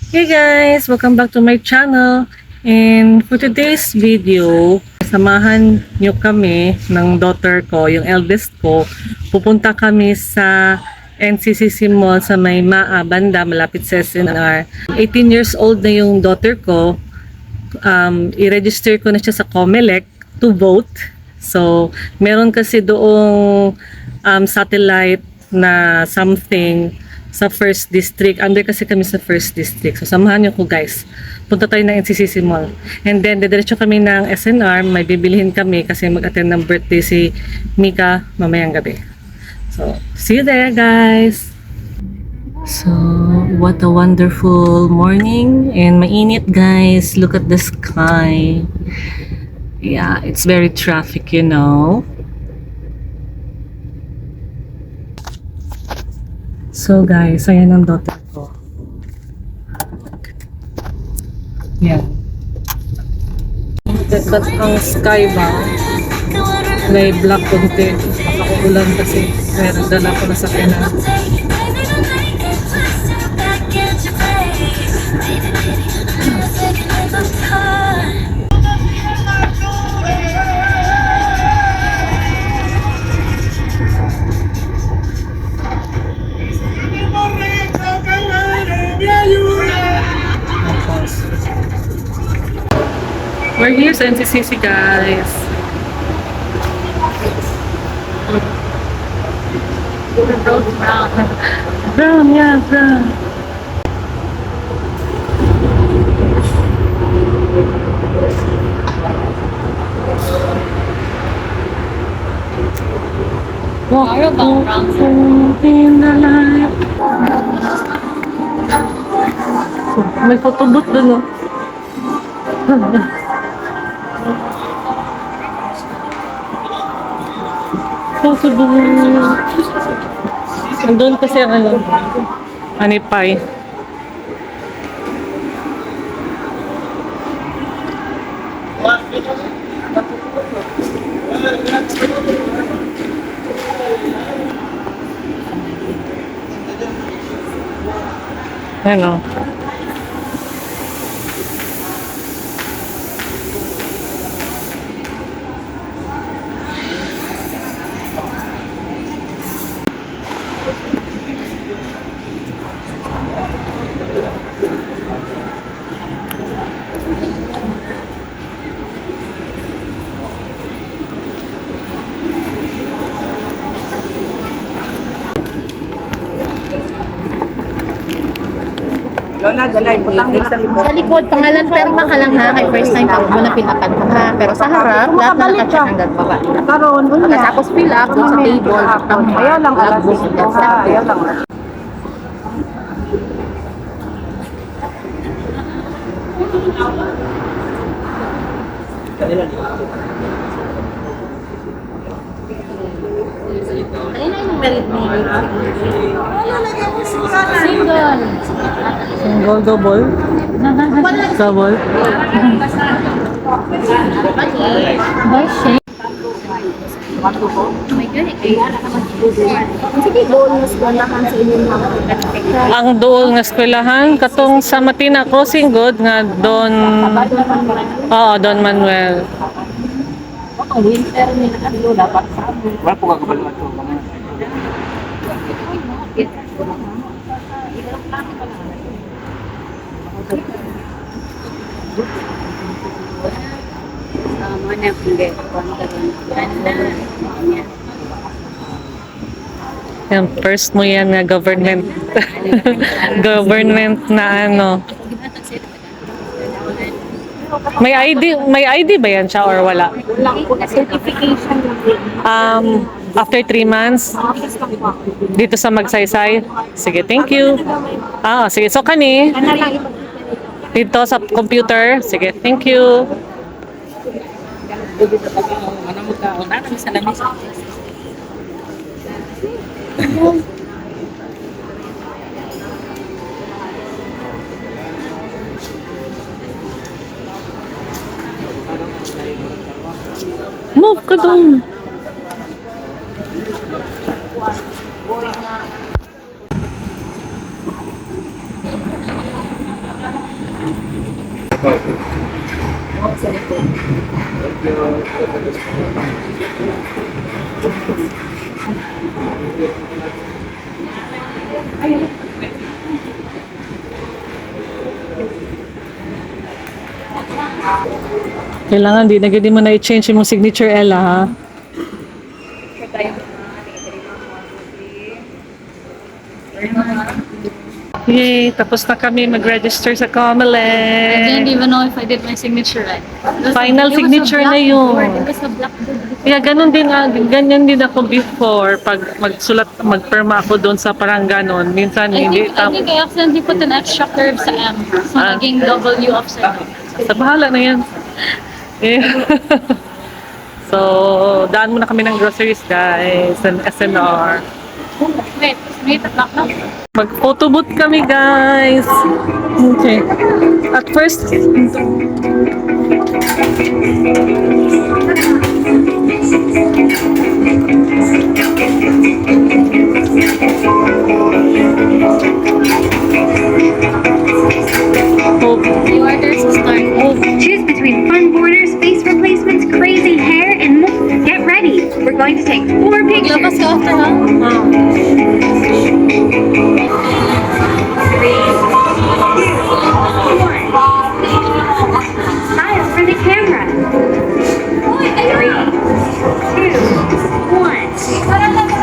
Hey guys! Welcome back to my channel. And for today's video, samahan nyo kami ng daughter ko, yung eldest ko. Pupunta kami sa NCCC Mall sa may Banda, malapit sa SNR. 18 years old na yung daughter ko. I-register ko na siya sa COMELEC to vote. So, meron kasi doong satellite na something sa first district. Under kasi kami sa first district. So, samahan niyo ko guys. Punta tayo ng NCCC Mall. And then, didiretso kami ng SNR. May bibilihin kami kasi mag-attend ng birthday si Mika mamayang gabi. So, see you there guys! So, what a wonderful morning. And mainit guys. Look at the sky. Yeah, it's very traffic, you know. So guys, ayan ang daughter ko. Yan. Dapat ang sky ba? May black konti. Nakaulan kasi. Meron dala ko na sa kina. We're here sa NCCC guys. Brown, yeah, brown. Walk in the light. May photobooth dun, oh. Photobooth. Andun kasi ang ano, Anipay. Ano? Sa likod, pangalan perma ka lang ha, kay first time ako na pinakan mo ha. Pero sa harap, lahat na nakacheck hanggang baba. Pagkatapos fill up, dun sa table, Ayaw lang alas logbook, dito that's ha. it. Ayaw lang. Kanina yung merit me. Single. Single, double? Double? Boy, shake. Oh my God, sige, bonus ko na kang sa inyo Ang dool nga eskwelahan katong sa Matina Crossing God nga Don Don Manuel. Ang winter nila ano dapat sa Wala po kakabaluan to. mana pinggir Yan, first mo yan nga government. Government na ano. May ID ba yan siya or wala? certification After 3 months dito sa Magsaysay. Sige, thank you. Sige. So kani dito sa computer. Sige, thank you. Ano mo ka? Una kami sa lamis. Move ka doon. Kailangan di mo na i-change yung signature, Ella, ha? Yay! Tapos na kami mag-register sa I didn't Comelec. even know if I did my signature right. Final It was a signature na blackboard. yun. It was a blackboard. Kaya ganyan din ako before. Pag magperma ako doon sa parang ganon. Minsan hindi. I think I accidentally put an extra curve sa M. So, naging W upside down. Sa bahala na yan. Eh. So, daan muna kami ng groceries, guys. Sa SNR. Wait, may tatlak na? Mag-photo booth kami, guys. Okay. At first, The orders start. Choose between fun borders, face replacements, crazy hair, and more. Get ready. We're going to take 4 pictures. Maglabas ka after, ha? Smile for the camera. 3, 2, 1.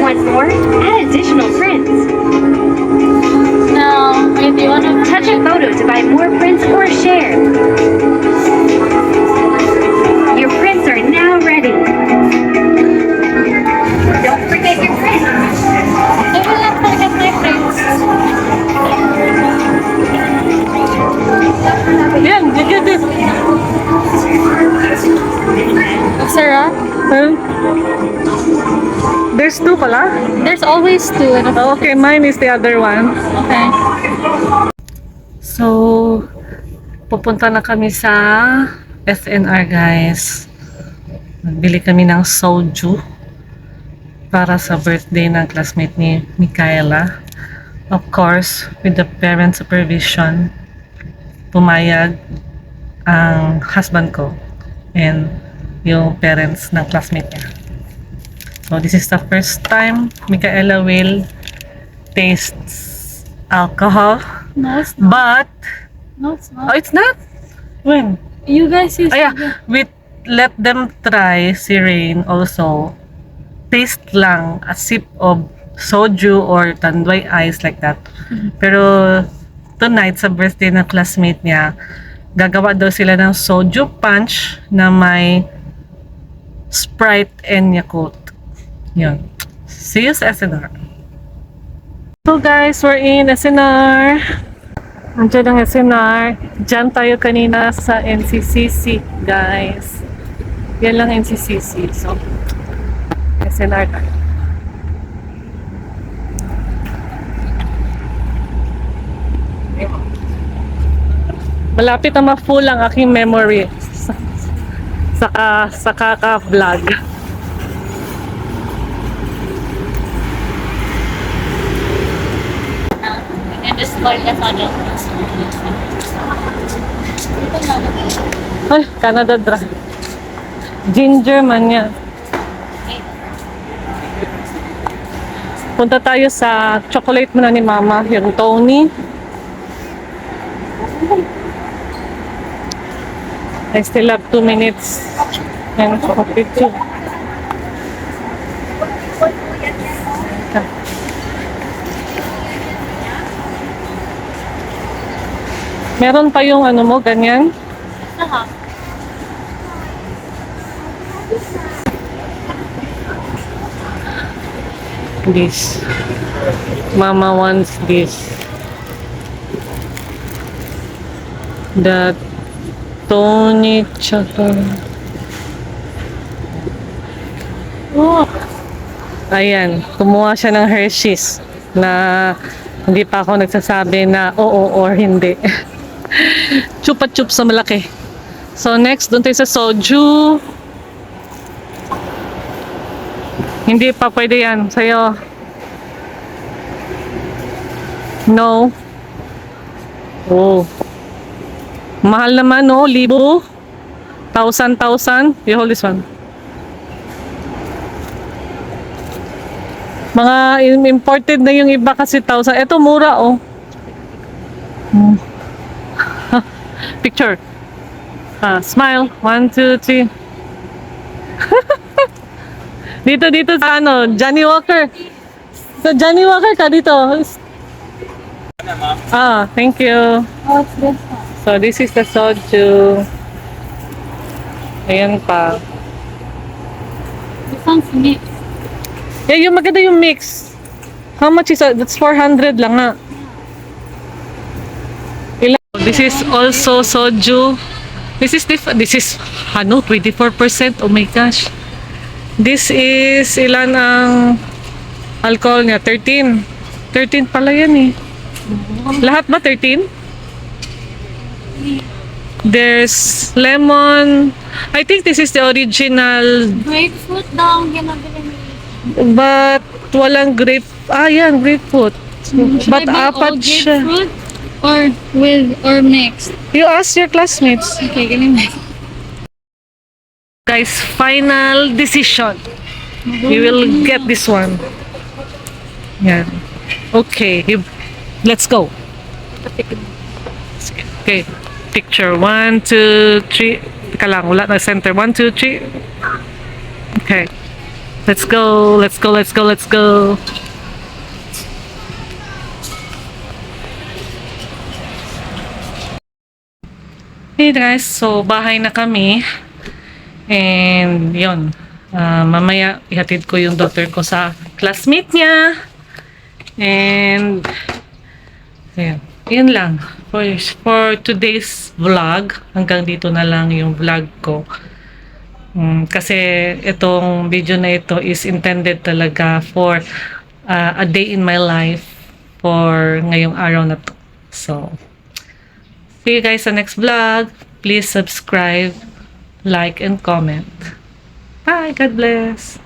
Once more, add additional prints. Now, wait, do you want to Touch a photo to buy more prints or share. Your prints are now ready. Don't forget your prints. I will not forget my friends. yan, get this. Sarah, There's 2 pala. there's always 2. Okay, mine is the other one. Okay. So, pupunta na kami sa SNR, guys. Nagbili kami ng soju para sa birthday ng classmate ni Micaela. Of course, with the parent supervision, pumayag ang husband ko and yung parents ng classmate niya. So, this is the first time Micaela will taste alcohol. No, it's not. But, No, it's oh, not. it's not? When? You guys use Oh, yeah. We let them try si Rain also. Taste lang a sip of soju or tanduay ice like that. Pero, tonight sa birthday ng classmate niya, gagawa daw sila ng soju punch na may Sprite and Yakult. Yun. See you sa SNR. So guys, we're in SNR. Andiyan ang SNR. Diyan tayo kanina sa NCCC, guys. Yan lang NCCC. So, SNR tayo. Malapit na ma-full ang aking memory sa kaka-vlog. And this boy that's on it. Ay, Canada Dry. Ginger man yan. Punta tayo sa chocolate muna ni Mama, yung Tony. I still have 2 minutes and 42. Meron pa yung ano mo, ganyan? Aha. This. Mama wants this. The Tony chocolate. Oh. Ayan, kumuha siya ng Hershey's na hindi pa ako nagsasabi na oo or hindi. Chupa chup sa malaki. So next, doon tayo sa soju. Hindi pa pwede yan. Sa'yo. No. Oh. Mahal naman, no? 1,000. 1,000. You hold this one. Mga imported na yung iba kasi 1,000. Ito mura, oh. Picture. Smile. 1, 2, 3. Dito sa ano, Johnny Walker. Sa Johnny Walker ka dito. Thank you. Oh, it's this one. So this is the soju. Ayan pa. This one's mixed. Yeah, yung maganda yung mix. How much is that? That's 400 lang nga. This is also soju. This is 24%. Oh my gosh. This is ilan ang alcohol niya? 13. 13 pala yan eh. Lahat ba 13? There's lemon. I think this is the original, Grapefruit daw ang ginabili ni. but walang grape. Yan, grapefruit. Should But I buy all apat siya. grapefruit or mixed? You ask your classmates. Okay, ganun. Guys, final decision. You will get this one. Yan. Okay, let's go. Okay, picture. 1, 2, 3. Teka lang, wala na center. 1, 2, 3. Okay. Let's go, let's go, let's go, let's go. Hey guys, so bahay na kami. And yun, mamaya ihatid ko yung daughter ko sa classmate niya. And yun lang for today's vlog. Hanggang dito na lang yung vlog ko. Kasi itong video na ito is intended talaga for a day in my life for ngayong araw na to. So, see you guys sa next vlog. Please subscribe, like, and comment. Bye. God bless.